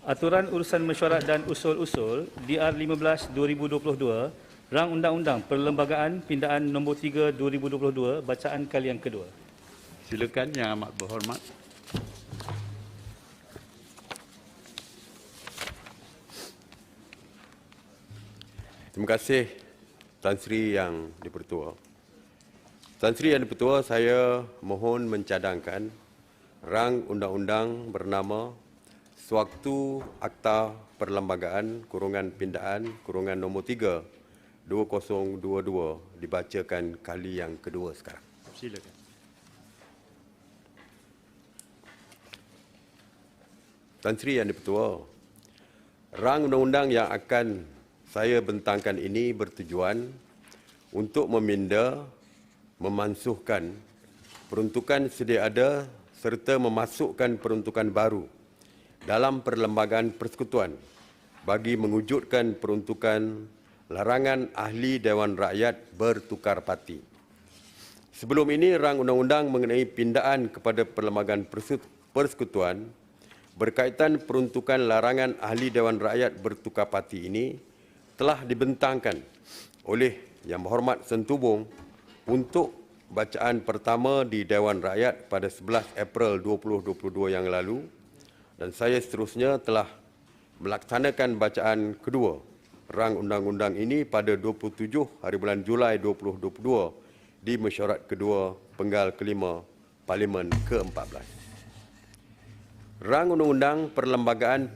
Aturan Urusan Mesyuarat dan Usul-Usul DR 15/2022, Rang Undang-Undang Perlembagaan Pindaan Nombor 3 2022, bacaan kali yang kedua. Silakan Yang Amat Berhormat. Terima kasih Tan Sri Yang Dipertua. Tan Sri Yang Dipertua, saya mohon mencadangkan rang undang-undang bernama Sewaktu Akta Perlembagaan Pindaan nombor 3 2022 dibacakan kali yang kedua sekarang. Silakan. Tan Sri Yang Dipertua, rang undang-undang yang akan saya bentangkan ini bertujuan untuk meminda, memansuhkan peruntukan sedia ada serta memasukkan peruntukan baru dalam Perlembagaan Persekutuan bagi mewujudkan peruntukan larangan ahli Dewan Rakyat bertukar parti. Sebelum ini, rang undang-undang mengenai pindaan kepada Perlembagaan Persekutuan berkaitan peruntukan larangan ahli Dewan Rakyat bertukar parti ini telah dibentangkan oleh Yang Berhormat Sentubong untuk bacaan pertama di Dewan Rakyat pada 11 April 2022 yang lalu, dan saya seterusnya telah melaksanakan bacaan kedua rang undang-undang ini pada 27 hari bulan Julai 2022 di mesyuarat kedua Penggal kelima Parlimen ke-14. Rang Undang-Undang Perlembagaan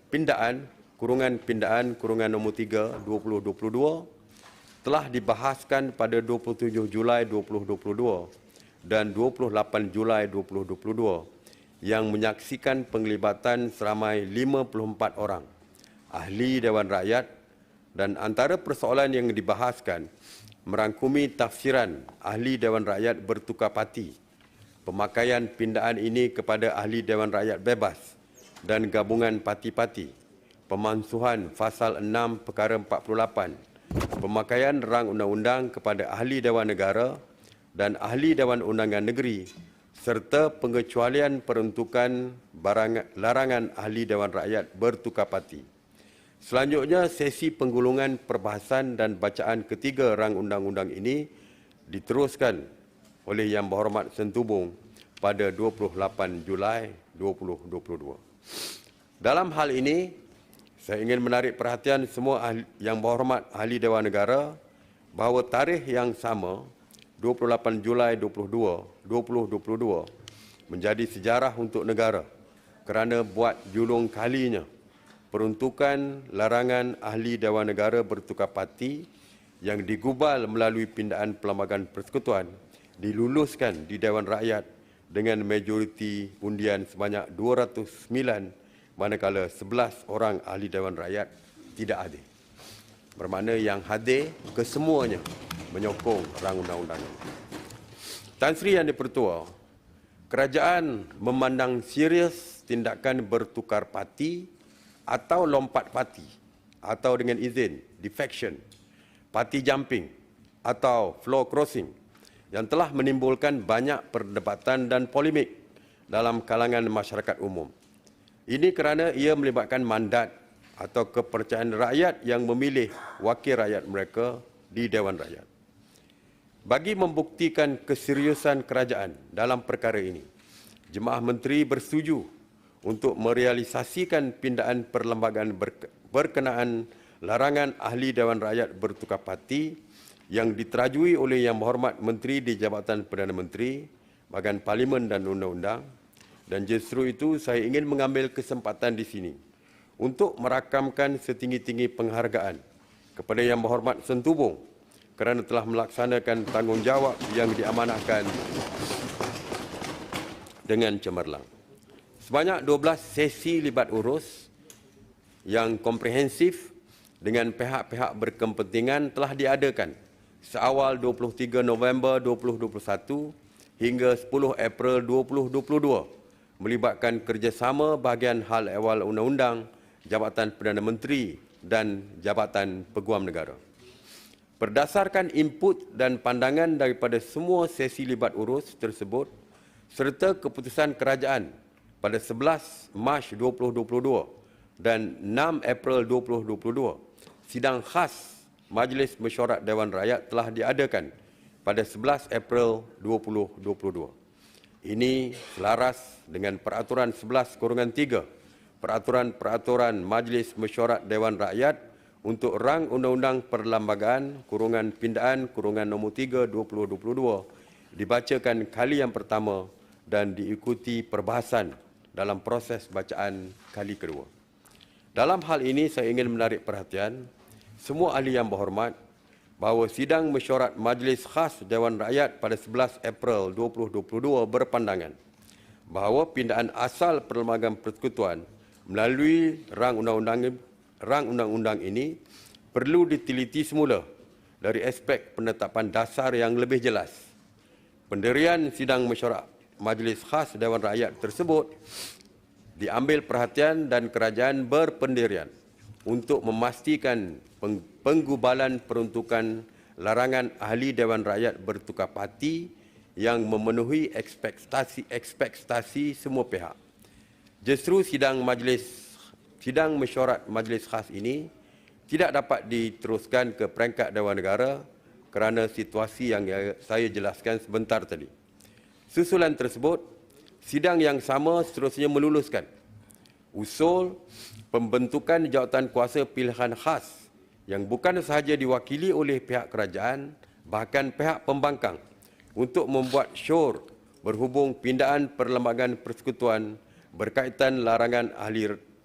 Pindaan nombor 3 2022 telah dibahaskan pada 27 Julai 2022 dan 28 Julai 2022 yang menyaksikan penglibatan seramai 54 orang ahli Dewan Rakyat, dan antara persoalan yang dibahaskan merangkumi tafsiran ahli Dewan Rakyat bertukar parti, pemakaian pindaan ini kepada ahli Dewan Rakyat bebas dan gabungan parti-parti, pemansuhan Fasal 6 Perkara 48, pemakaian rang undang-undang kepada ahli Dewan Negara dan ahli Dewan Undangan Negeri, serta pengecualian peruntukan larangan ahli Dewan Rakyat bertukar parti. Selanjutnya, sesi penggulungan perbahasan dan bacaan ketiga rang undang-undang ini diteruskan oleh Yang Berhormat Sentubong pada 28 Julai 2022. Dalam hal ini, saya ingin menarik perhatian semua Yang Berhormat Ahli Dewan Negara bahawa tarikh yang sama, 28 Julai 2022, menjadi sejarah untuk negara kerana buat julung kalinya peruntukan larangan ahli Dewan Negara bertukar parti yang digubal melalui pindaan Perlembagaan Persekutuan diluluskan di Dewan Rakyat dengan majoriti undian sebanyak 209, manakala 11 orang ahli Dewan Rakyat tidak hadir. Bermakna yang hadir kesemuanya menyokong rang undang-undang ini. Tan Sri Yang Dipertua, kerajaan memandang serius tindakan bertukar parti atau lompat parti atau dengan izin defection, parti jumping atau floor crossing yang telah menimbulkan banyak perdebatan dan polemik dalam kalangan masyarakat umum. Ini kerana ia melibatkan mandat atau kepercayaan rakyat yang memilih wakil rakyat mereka di Dewan Rakyat. Bagi membuktikan keseriusan kerajaan dalam perkara ini, Jemaah Menteri bersetuju untuk merealisasikan pindaan perlembagaan berkenaan larangan ahli Dewan Rakyat bertukar parti yang diterajui oleh Yang Berhormat Menteri di Jabatan Perdana Menteri, Bahagian Parlimen dan Undang-Undang, dan justru itu saya ingin mengambil kesempatan di sini untuk merakamkan setinggi-tinggi penghargaan kepada Yang Berhormat Sentubong kerana telah melaksanakan tanggungjawab yang diamanahkan dengan cemerlang. Sebanyak 12 sesi libat urus yang komprehensif dengan pihak-pihak berkepentingan telah diadakan seawal 23 November 2021 hingga 10 April 2022 melibatkan kerjasama bahagian hal ehwal undang-undang, Jabatan Perdana Menteri dan Jabatan Peguam Negara. Berdasarkan input dan pandangan daripada semua sesi libat urus tersebut serta keputusan kerajaan pada 11 Mac 2022 dan 6 April 2022, sidang khas Majlis Mesyuarat Dewan Rakyat telah diadakan pada 11 April 2022. Ini selaras dengan Peraturan 11/3 Peraturan Majlis Mesyuarat Dewan Rakyat untuk rang Undang-Undang Perlembagaan Pindaan nombor 3 2022 dibacakan kali yang pertama dan diikuti perbahasan dalam proses bacaan kali kedua. Dalam hal ini saya ingin menarik perhatian semua ahli yang berhormat bahawa sidang mesyuarat Majlis Khas Dewan Rakyat pada 11 April 2022 berpandangan bahawa pindaan asal Perlembagaan Persekutuan melalui rang undang-undang ini perlu diteliti semula dari aspek penetapan dasar yang lebih jelas. Pendirian sidang mesyuarat Majlis Khas Dewan Rakyat tersebut diambil perhatian dan kerajaan berpendirian untuk memastikan penggubalan peruntukan larangan ahli Dewan Rakyat bertukar parti yang memenuhi ekspektasi semua pihak. Justru sidang mesyuarat Majlis Khas ini tidak dapat diteruskan ke peringkat Dewan Negara kerana situasi yang saya jelaskan sebentar tadi. Susulan tersebut, sidang yang sama seterusnya meluluskan usul pembentukan jawatan kuasa pilihan khas yang bukan sahaja diwakili oleh pihak kerajaan, bahkan pihak pembangkang untuk membuat syur berhubung pindaan Perlembagaan Persekutuan berkaitan larangan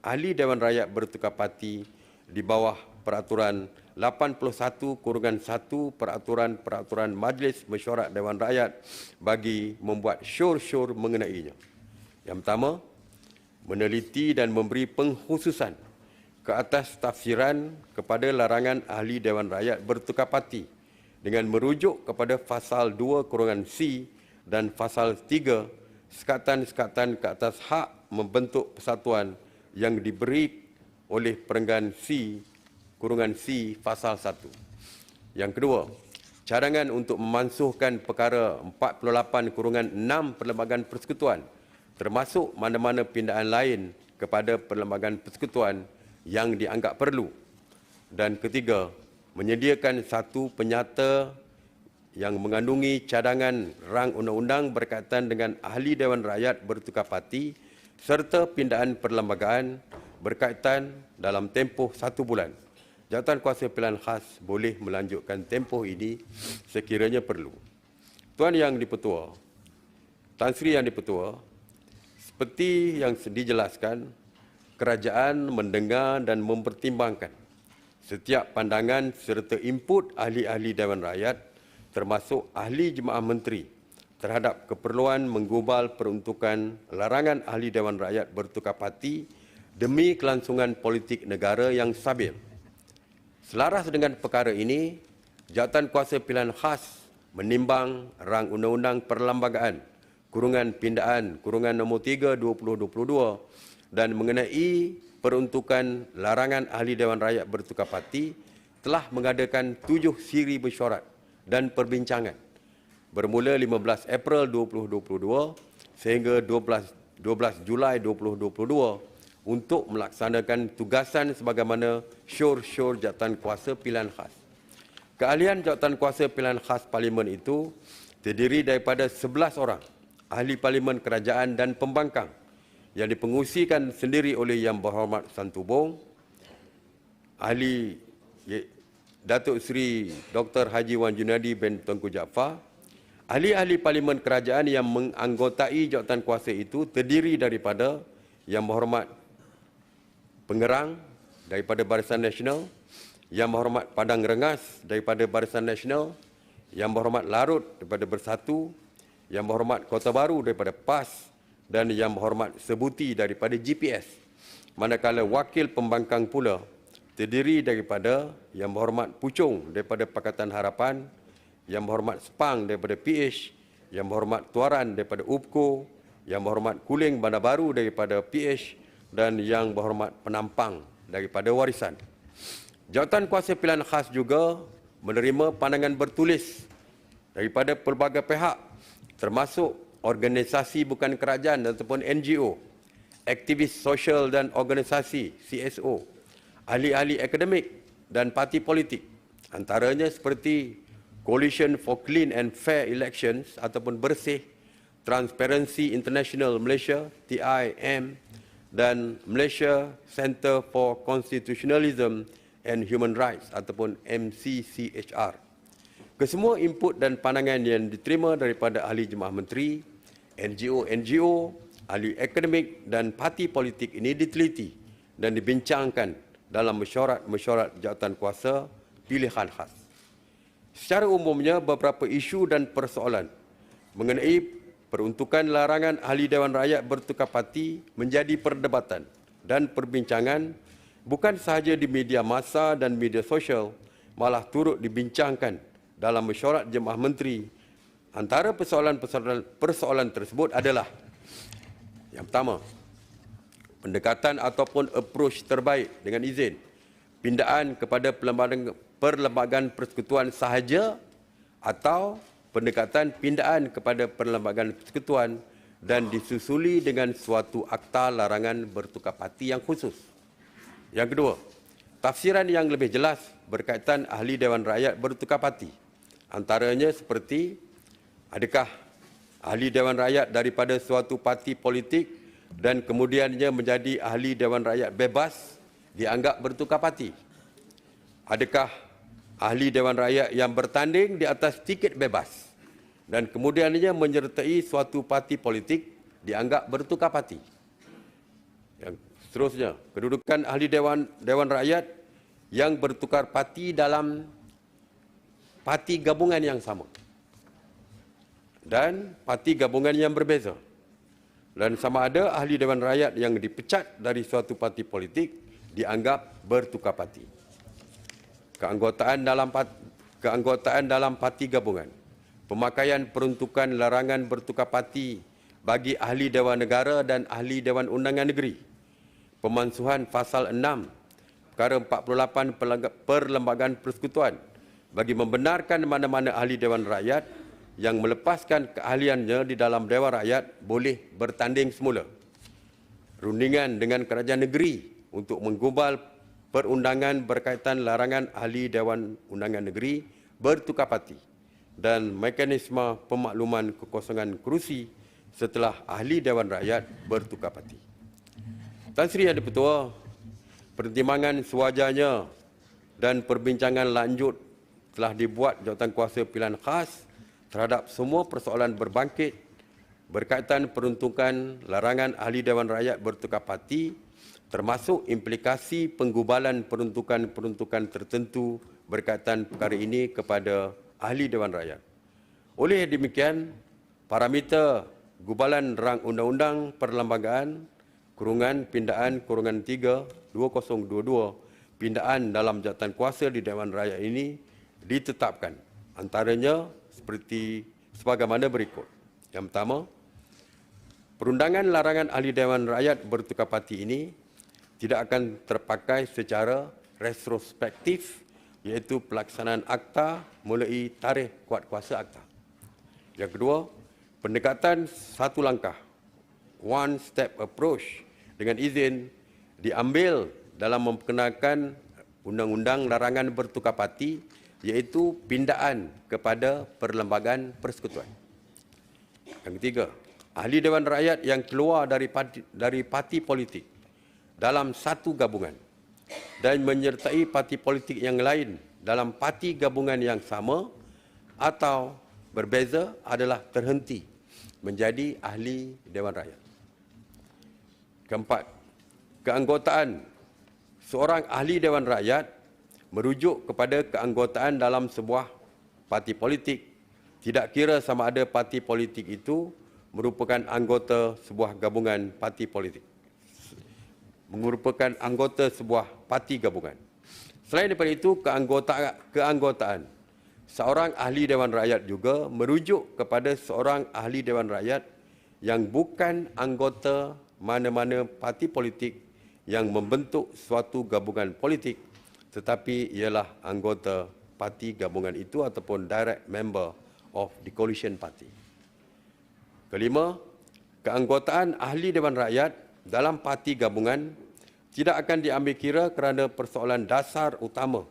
ahli Dewan Rakyat bertukar parti di bawah Peraturan 81/1 Peraturan Majlis Mesyuarat Dewan Rakyat bagi membuat syur-syur mengenainya. Yang pertama, meneliti dan memberi pengkhususan ke atas tafsiran kepada larangan ahli Dewan Rakyat bertukar parti dengan merujuk kepada Fasal 2(C) dan Fasal 3 sekatan-sekatan ke atas hak membentuk persatuan yang diberi oleh perenggan C Fasal 1. Yang kedua, cadangan untuk memansuhkan perkara 48(6) Perlembagaan Persekutuan termasuk mana-mana pindaan lain kepada Perlembagaan Persekutuan yang dianggap perlu. Dan ketiga, menyediakan satu penyata yang mengandungi cadangan rang undang-undang berkaitan dengan ahli Dewan Rakyat bertukar parti serta pindaan perlembagaan berkaitan dalam tempoh 1 bulan. Jawatan kuasa pilihan khas boleh melanjutkan tempoh ini sekiranya perlu. Tuan Yang di-Pertua, Tan Sri Yang di-Pertua, seperti yang dijelaskan, kerajaan mendengar dan mempertimbangkan setiap pandangan serta input ahli-ahli Dewan Rakyat termasuk ahli Jemaah Menteri terhadap keperluan menggubal peruntukan larangan ahli Dewan Rakyat bertukar parti demi kelangsungan politik negara yang stabil. Selaras dengan perkara ini, Jawatan Kuasa Pilihan Khas menimbang rang Undang-Undang Perlembagaan Pindaan nombor 3 2022 dan mengenai peruntukan larangan ahli Dewan Rakyat bertukar parti telah mengadakan 7 siri mesyuarat dan perbincangan bermula 15 April 2022 sehingga 12 Julai 2022 untuk melaksanakan tugasan sebagaimana syur-syur jawatan kuasa pilihan khas. Keahlian jawatan kuasa pilihan khas Parlimen itu terdiri daripada 11 orang ahli Parlimen kerajaan dan pembangkang yang dipengusikan sendiri oleh Yang Berhormat Santubong, ahli Datuk Seri Dr. Haji Wan Junadi bin Tunku Jaafar. Ahli-ahli Parlimen kerajaan yang menganggotai jawatan kuasa itu terdiri daripada Yang Berhormat Pengerang daripada Barisan Nasional, Yang Berhormat Padang Rengas daripada Barisan Nasional, Yang Berhormat Larut daripada Bersatu, Yang Berhormat Kota Baru daripada PAS dan Yang Berhormat Sebuti daripada GPS. Manakala wakil pembangkang pula terdiri daripada Yang Berhormat Puchong daripada Pakatan Harapan, Yang Berhormat Sepang daripada PH, Yang Berhormat Tuaran daripada UPKO, Yang Berhormat Kuling Bandar Baru daripada PH dan Yang Berhormat Penampang daripada Warisan. Jawatan Kuasa Pilihan Khas juga menerima pandangan bertulis daripada pelbagai pihak termasuk organisasi bukan kerajaan ataupun NGO aktivis sosial dan organisasi CSO, ahli-ahli akademik dan parti politik, antaranya seperti Coalition for Clean and Fair Elections ataupun Bersih, Transparency International Malaysia (TIM) dan Malaysia Centre for Constitutionalism and Human Rights ataupun MCCHR. Kesemua input dan pandangan yang diterima daripada ahli jemaah menteri, NGO, ahli akademik dan parti politik ini diteliti dan dibincangkan dalam mesyuarat jawatan kuasa pilihan khas. Secara umumnya, beberapa isu dan persoalan mengenai peruntukan larangan ahli Dewan Rakyat bertukar parti menjadi perdebatan dan perbincangan bukan sahaja di media massa dan media sosial, malah turut dibincangkan dalam mesyuarat jemaah menteri. Antara persoalan tersebut adalah yang pertama, pendekatan ataupun approach terbaik dengan izin pindaan kepada perlembagaan persekutuan sahaja atau pendekatan pindaan kepada perlembagaan persekutuan dan disusuli dengan suatu akta larangan bertukar parti yang khusus. Yang kedua, tafsiran yang lebih jelas berkaitan ahli Dewan Rakyat bertukar parti. Antaranya seperti, adakah ahli Dewan Rakyat daripada suatu parti politik dan kemudiannya menjadi ahli Dewan Rakyat bebas dianggap bertukar parti? Adakah ahli Dewan Rakyat yang bertanding di atas tiket bebas dan kemudiannya menyertai suatu parti politik dianggap bertukar parti? Yang seterusnya, kedudukan ahli Dewan Rakyat yang bertukar parti dalam parti gabungan yang sama dan parti gabungan yang berbeza, dan sama ada ahli Dewan Rakyat yang dipecat dari suatu parti politik dianggap bertukar parti. Keanggotaan dalam parti gabungan, pemakaian peruntukan larangan bertukar parti bagi ahli Dewan Negara dan ahli Dewan Undangan Negeri, pemansuhan pasal 6 perkara 48 Perlembagaan Persekutuan bagi membenarkan mana-mana ahli Dewan Rakyat yang melepaskan keahliannya di dalam Dewan Rakyat boleh bertanding semula. Rundingan dengan kerajaan negeri untuk menggubal perundangan berkaitan larangan ahli Dewan Undangan Negeri bertukar parti dan mekanisme pemakluman kekosongan kerusi setelah ahli Dewan Rakyat bertukar parti. Tan Sri Yang di-Pertua, pertimbangan sewajarnya dan perbincangan lanjut telah dibuat jawatan kuasa pilihan khas terhadap semua persoalan berbangkit berkaitan peruntukan larangan ahli Dewan Rakyat bertukar parti, termasuk implikasi penggubalan peruntukan-peruntukan tertentu berkaitan perkara ini kepada ahli Dewan Rakyat. Oleh demikian, parameter gubalan rang Undang-Undang Perlembagaan _Pindaan _3 2022 pindaan dalam jawatan kuasa di Dewan Rakyat ini ditetapkan. Antaranya seperti sebagaimana berikut. Yang pertama, perundangan larangan ahli Dewan Rakyat bertukar parti ini tidak akan terpakai secara retrospektif, iaitu pelaksanaan akta mulai tarikh kuat kuasa akta. Yang kedua, pendekatan satu langkah, one step approach dengan izin diambil dalam memperkenalkan undang-undang larangan bertukar parti, iaitu pindaan kepada perlembagaan persekutuan. Yang ketiga, ahli Dewan Rakyat yang keluar dari parti politik dalam satu gabungan dan menyertai parti politik yang lain dalam parti gabungan yang sama atau berbeza adalah terhenti menjadi ahli Dewan Rakyat. Keempat, keanggotaan seorang ahli Dewan Rakyat merujuk kepada keanggotaan dalam sebuah parti politik, tidak kira sama ada parti politik itu merupakan anggota sebuah gabungan parti politik, merupakan anggota sebuah parti gabungan. Selain daripada itu, keanggotaan seorang ahli Dewan Rakyat juga merujuk kepada seorang ahli Dewan Rakyat yang bukan anggota mana-mana parti politik yang membentuk suatu gabungan politik, tetapi ialah anggota parti gabungan itu ataupun direct member of the coalition party. Kelima, keanggotaan ahli Dewan Rakyat dalam parti gabungan tidak akan diambil kira kerana persoalan dasar utama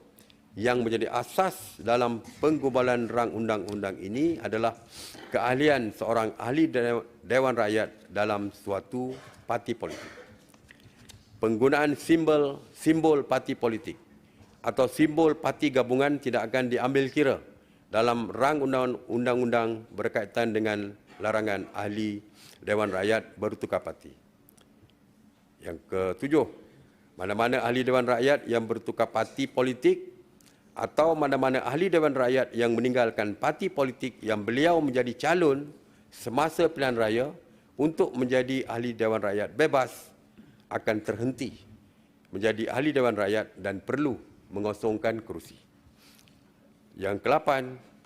yang menjadi asas dalam penggubalan rang undang-undang ini adalah keahlian seorang ahli Dewan Rakyat dalam suatu parti politik. Penggunaan simbol parti politik atau simbol parti gabungan tidak akan diambil kira dalam rang undang-undang berkaitan dengan larangan ahli Dewan Rakyat bertukar parti. Yang ketujuh, mana-mana ahli Dewan Rakyat yang bertukar parti politik atau mana-mana ahli Dewan Rakyat yang meninggalkan parti politik yang beliau menjadi calon semasa pilihan raya untuk menjadi ahli Dewan Rakyat bebas akan terhenti menjadi ahli Dewan Rakyat dan perlu mengosongkan kerusi. Yang ke-8,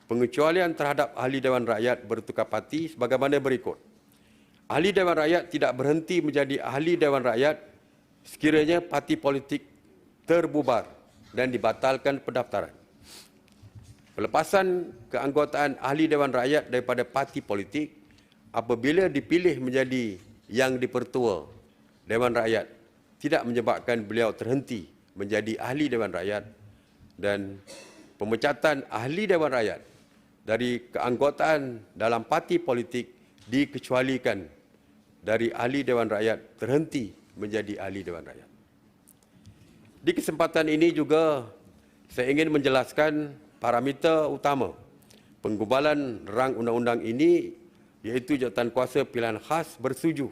pengecualian terhadap ahli Dewan Rakyat bertukar parti sebagaimana berikut. Ahli Dewan Rakyat tidak berhenti menjadi ahli Dewan Rakyat sekiranya parti politik terbubar dan dibatalkan pendaftaran. Pelepasan keanggotaan ahli Dewan Rakyat daripada parti politik apabila dipilih menjadi yang dipertua Dewan Rakyat tidak menyebabkan beliau terhenti menjadi ahli Dewan Rakyat, dan pemecatan ahli Dewan Rakyat dari keanggotaan dalam parti politik dikecualikan dari ahli Dewan Rakyat terhenti menjadi ahli Dewan Rakyat. Di kesempatan ini juga saya ingin menjelaskan parameter utama penggubalan rang undang-undang ini, iaitu Jawatankuasa Pilihan Khas bersetuju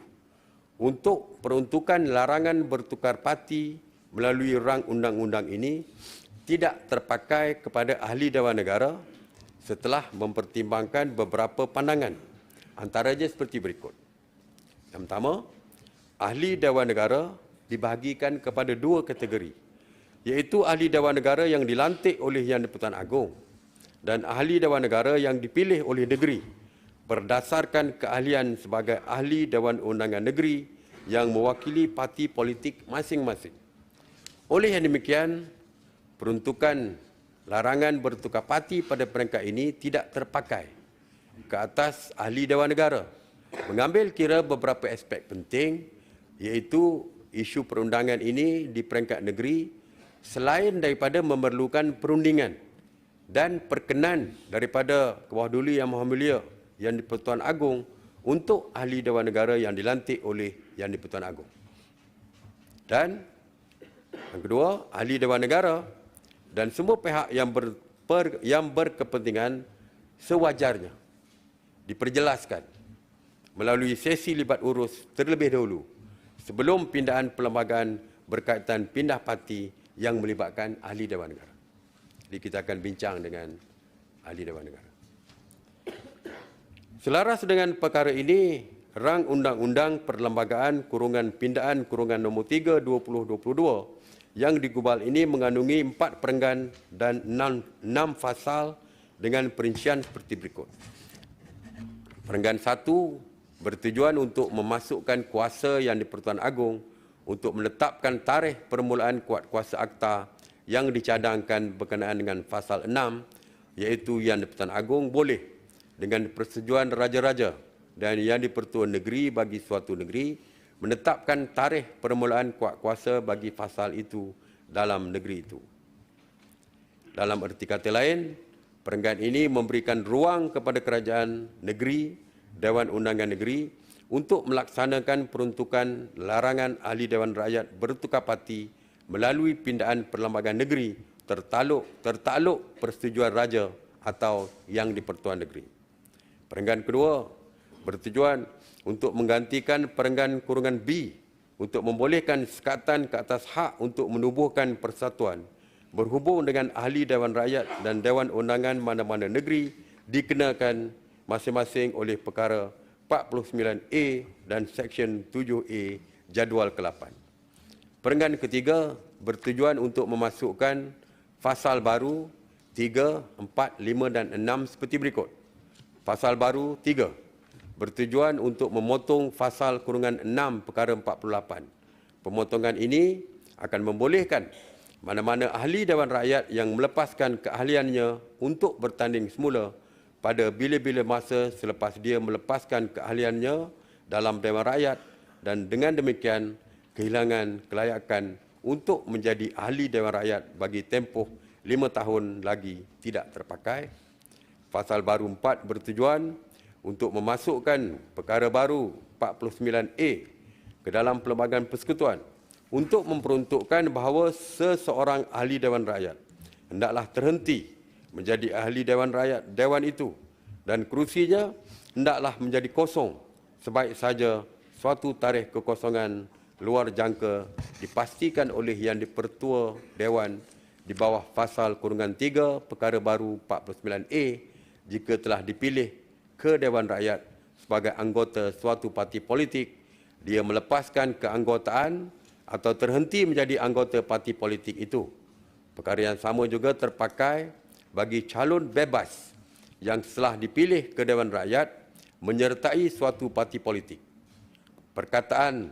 untuk peruntukan larangan bertukar parti melalui rang undang-undang ini tidak terpakai kepada ahli Dewan Negara setelah mempertimbangkan beberapa pandangan, antaranya seperti berikut. Yang pertama, ahli Dewan Negara dibahagikan kepada dua kategori, iaitu ahli Dewan Negara yang dilantik oleh Yang di-Pertuan Agong dan ahli Dewan Negara yang dipilih oleh negeri berdasarkan keahlian sebagai ahli Dewan Undangan Negeri yang mewakili parti politik masing-masing. Oleh yang demikian, peruntukan larangan bertukar parti pada peringkat ini tidak terpakai ke atas ahli Dewan Negara, mengambil kira beberapa aspek penting, iaitu isu perundangan ini di peringkat negeri selain daripada memerlukan perundingan dan perkenan daripada Kebawah Duli Yang Maha Mulia Yang di-Pertuan Agong untuk ahli Dewan Negara yang dilantik oleh Yang di-Pertuan Agong. Dan yang kedua, ahli Dewan Negara dan semua pihak yang berkepentingan sewajarnya diperjelaskan melalui sesi libat urus terlebih dahulu sebelum pindahan perlembagaan berkaitan pindah parti yang melibatkan ahli Dewan Negara. Jadi kita akan bincang dengan ahli Dewan Negara. Selaras dengan perkara ini, rang Undang-Undang Perlembagaan Pindahan Nombor 3 2022 yang digubal ini mengandungi 4 perenggan dan 6 fasal dengan perincian seperti berikut. Perenggan 1 bertujuan untuk memasukkan kuasa Yang di-Pertuan Agong untuk menetapkan tarikh permulaan kuasa akta yang dicadangkan berkenaan dengan fasal 6, iaitu Yang di-Pertuan Agong boleh dengan persetujuan Raja-Raja dan Yang di-Pertua Negeri bagi suatu negeri menetapkan tarikh permulaan kuasa bagi fasal itu dalam negeri itu. Dalam erti kata lain, perenggan ini memberikan ruang kepada kerajaan negeri, Dewan Undangan Negeri untuk melaksanakan peruntukan larangan ahli Dewan Rakyat bertukar parti melalui pindahan perlembagaan negeri tertakluk persetujuan Raja atau Yang di-Pertuan Negeri. Perenggan kedua bertujuan untuk menggantikan perenggan kurungan B untuk membolehkan sekatan ke atas hak untuk menubuhkan persatuan berhubung dengan ahli Dewan Rakyat dan Dewan Undangan mana-mana negeri dikenakan masing-masing oleh perkara 49A dan Seksyen 7A Jadual ke-8. Perenggan ketiga bertujuan untuk memasukkan fasal baru 3, 4, 5 dan 6 seperti berikut. Fasal baru 3 bertujuan untuk memotong fasal kurungan 6 perkara 48. Pemotongan ini akan membolehkan mana-mana ahli Dewan Rakyat yang melepaskan keahliannya untuk bertanding semula pada bila-bila masa selepas dia melepaskan keahliannya dalam Dewan Rakyat dan dengan demikian kehilangan kelayakan untuk menjadi ahli Dewan Rakyat bagi tempoh 5 tahun lagi tidak terpakai. Pasal baru 4 bertujuan untuk memasukkan perkara baru 49A ke dalam Perlembagaan Persekutuan untuk memperuntukkan bahawa seseorang ahli Dewan Rakyat hendaklah terhenti menjadi ahli Dewan Rakyat Dewan itu dan kerusinya hendaklah menjadi kosong sebaik saja suatu tarikh kekosongan luar jangka dipastikan oleh Yang di-Pertua Dewan di bawah pasal -3 perkara baru 49A jika telah dipilih ke Dewan Rakyat sebagai anggota suatu parti politik, dia melepaskan keanggotaan atau terhenti menjadi anggota parti politik itu. Perkara yang sama juga terpakai bagi calon bebas yang telah dipilih ke Dewan Rakyat menyertai suatu parti politik. Perkataan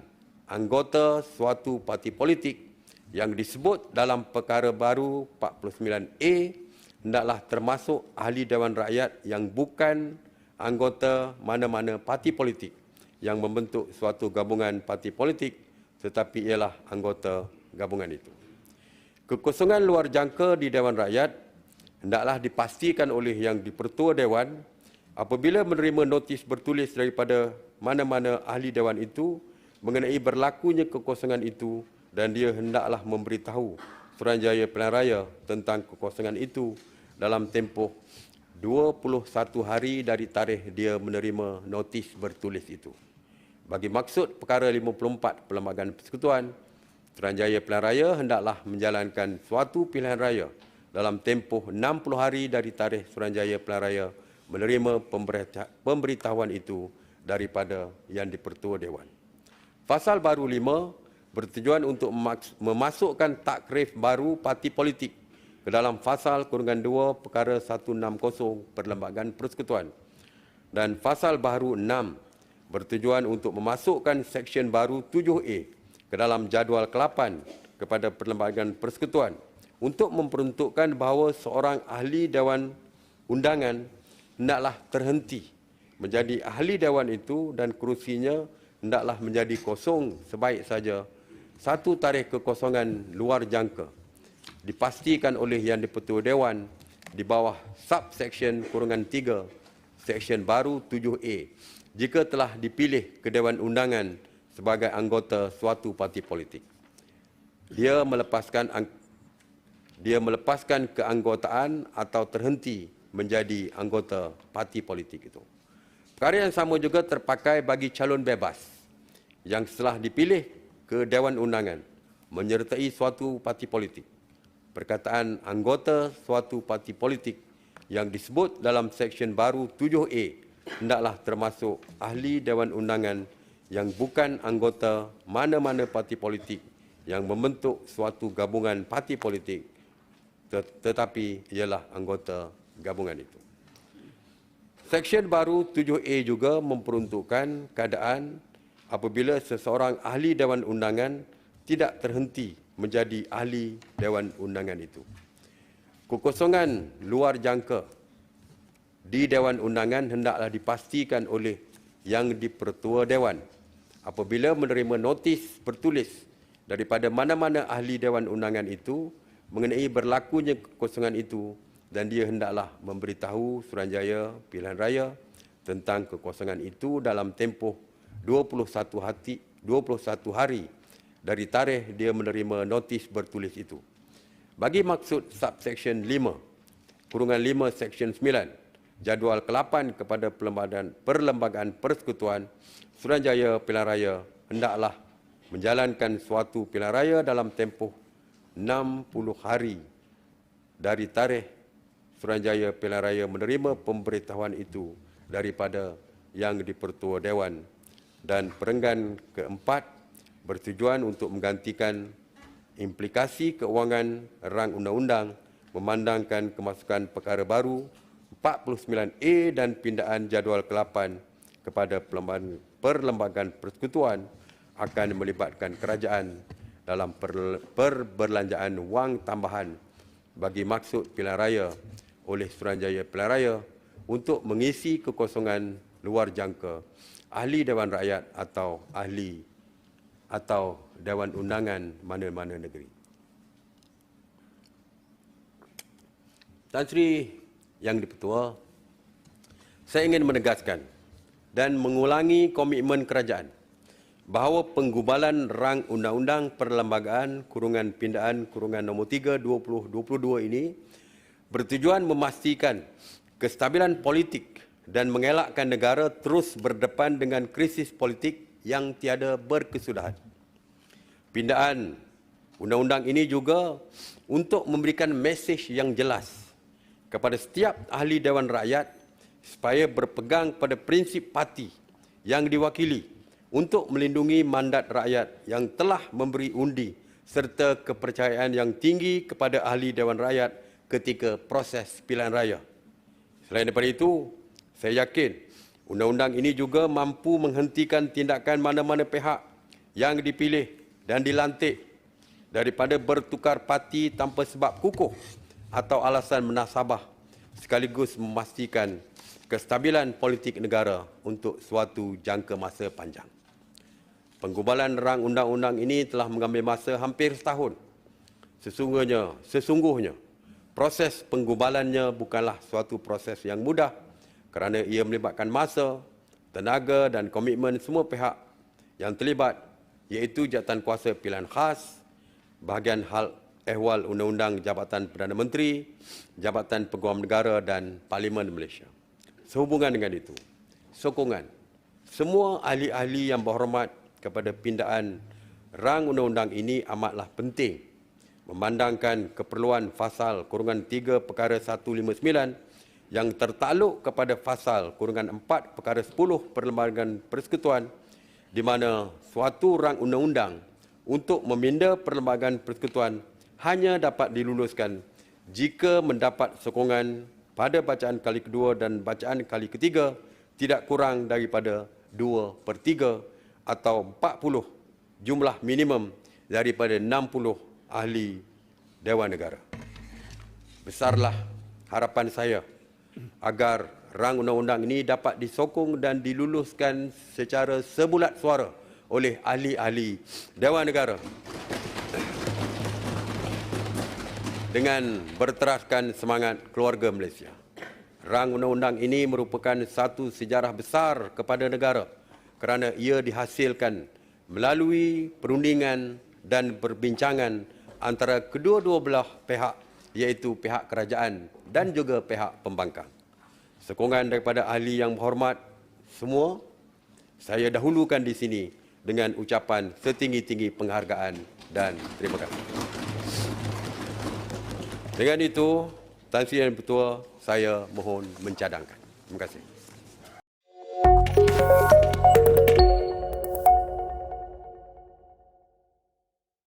anggota suatu parti politik yang disebut dalam perkara baru 49A hendaklah termasuk ahli Dewan Rakyat yang bukan anggota mana-mana parti politik yang membentuk suatu gabungan parti politik tetapi ialah anggota gabungan itu. Kekosongan luar jangka di Dewan Rakyat hendaklah dipastikan oleh Yang di-Pertua Dewan apabila menerima notis bertulis daripada mana-mana ahli Dewan itu mengenai berlakunya kekosongan itu dan dia hendaklah memberitahu Suruhanjaya Pilihan Raya tentang kekosongan itu dalam tempoh 21 hari dari tarikh dia menerima notis bertulis itu. Bagi maksud perkara 54 Perlembagaan Persekutuan, Suruhanjaya Pilihan Raya hendaklah menjalankan suatu pilihan raya dalam tempoh 60 hari dari tarikh Suruhanjaya Pilihan Raya menerima pemberitahuan itu daripada Yang di-Pertua Dewan. Pasal baru 5 bertujuan untuk memasukkan takrif baru parti politik ke dalam pasal -2 perkara 160 Perlembagaan Persekutuan dan pasal baru 6 bertujuan untuk memasukkan seksyen baru 7A ke dalam jadual ke-8 kepada Perlembagaan Persekutuan untuk memperuntukkan bahawa seorang ahli Dewan Undangan hendaklah terhenti menjadi ahli Dewan itu dan kerusinya hendaklah menjadi kosong sebaik saja satu tarikh kekosongan luar jangka dipastikan oleh Yang di-Pertua Dewan di bawah subseksyen -3 seksyen baru 7A jika telah dipilih ke Dewan Undangan sebagai anggota suatu parti politik. Dia melepaskan keanggotaan atau terhenti menjadi anggota parti politik itu. Perkara yang sama juga terpakai bagi calon bebas yang setelah dipilih ke Dewan Undangan menyertai suatu parti politik. Perkataan anggota suatu parti politik yang disebut dalam seksyen baru 7A hendaklah termasuk ahli Dewan Undangan yang bukan anggota mana-mana parti politik yang membentuk suatu gabungan parti politik tetapi ialah anggota gabungan itu. Seksyen baru 7A juga memperuntukkan keadaan apabila seseorang ahli Dewan Undangan tidak terhenti menjadi ahli Dewan Undangan itu. Kekosongan luar jangka di Dewan Undangan hendaklah dipastikan oleh Yang di-Pertua Dewan apabila menerima notis bertulis daripada mana-mana ahli Dewan Undangan itu mengenai berlakunya kekosongan itu dan dia hendaklah memberitahu Suruhanjaya Pilihan Raya tentang kekosongan itu dalam tempoh 21 hari dari tarikh dia menerima notis bertulis itu. Bagi maksud subseksyen 5, -5 seksyen 9, jadual ke-8 kepada Perlembagaan Persekutuan, Suruhanjaya Pilihan Raya hendaklah menjalankan suatu pilihan raya dalam tempoh 60 hari dari tarikh Suruhanjaya Pilihan Raya menerima pemberitahuan itu daripada Yang di-Pertua Dewan. Dan perenggan keempat bertujuan untuk menggantikan implikasi keuangan rang undang-undang memandangkan kemasukan perkara baru 49A dan pindaan jadual ke-8 kepada Perlembagaan Persekutuan akan melibatkan kerajaan dalam perbelanjaan wang tambahan bagi maksud pilihan raya oleh Suruhanjaya Pilihan Raya untuk mengisi kekosongan luar jangka ahli Dewan Rakyat atau ahli atau Dewan Undangan mana-mana negeri. Tan Sri Yang di-Pertua, saya ingin menegaskan dan mengulangi komitmen kerajaan bahawa penggubalan rang Undang-Undang Perlembagaan Pindaan nombor 3 2022 ini bertujuan memastikan kestabilan politik dan mengelakkan negara terus berdepan dengan krisis politik yang tiada berkesudahan. Pindaan undang-undang ini juga untuk memberikan mesej yang jelas kepada setiap ahli Dewan Rakyat supaya berpegang pada prinsip parti yang diwakili untuk melindungi mandat rakyat yang telah memberi undi serta kepercayaan yang tinggi kepada ahli Dewan Rakyat ketika proses pilihan raya. Selain daripada itu, saya yakin undang-undang ini juga mampu menghentikan tindakan mana-mana pihak yang dipilih dan dilantik daripada bertukar parti tanpa sebab kukuh atau alasan menasabah, sekaligus memastikan kestabilan politik negara untuk suatu jangka masa panjang. Penggubalan rang undang-undang ini telah mengambil masa hampir setahun. Sesungguhnya, proses penggubalannya bukanlah suatu proses yang mudah kerana ia melibatkan masa, tenaga dan komitmen semua pihak yang terlibat, iaitu Jawatankuasa Pilihan Khas, bahagian hal ehwal Undang-Undang Jabatan Perdana Menteri, Jabatan Peguam Negara dan Parlimen Malaysia. Sehubungan dengan itu, sokongan semua ahli-ahli yang berhormat kepada pindaan rang undang-undang ini amatlah penting memandangkan keperluan Fasal _3 Perkara 159 yang tertakluk kepada Fasal _4 Perkara 10 Perlembagaan Persekutuan di mana suatu rang undang-undang untuk meminda Perlembagaan Persekutuan hanya dapat diluluskan jika mendapat sokongan pada bacaan kali kedua dan bacaan kali ketiga tidak kurang daripada 2/3 atau 40 jumlah minimum daripada 60 ahli Dewan Negara. Besarlah harapan saya agar rang undang-undang ini dapat disokong dan diluluskan secara sebulat suara oleh ahli-ahli Dewan Negara dengan berteraskan semangat keluarga Malaysia. Rang undang-undang ini merupakan satu sejarah besar kepada negara kerana ia dihasilkan melalui perundingan dan perbincangan antara kedua-dua belah pihak, iaitu pihak kerajaan dan juga pihak pembangkang. Sokongan daripada ahli yang berhormat semua, saya dahulukan di sini dengan ucapan setinggi-tinggi penghargaan dan terima kasih. Dengan itu, Tan Sri Yang Di-Pertua, saya mohon mencadangkan. Terima kasih.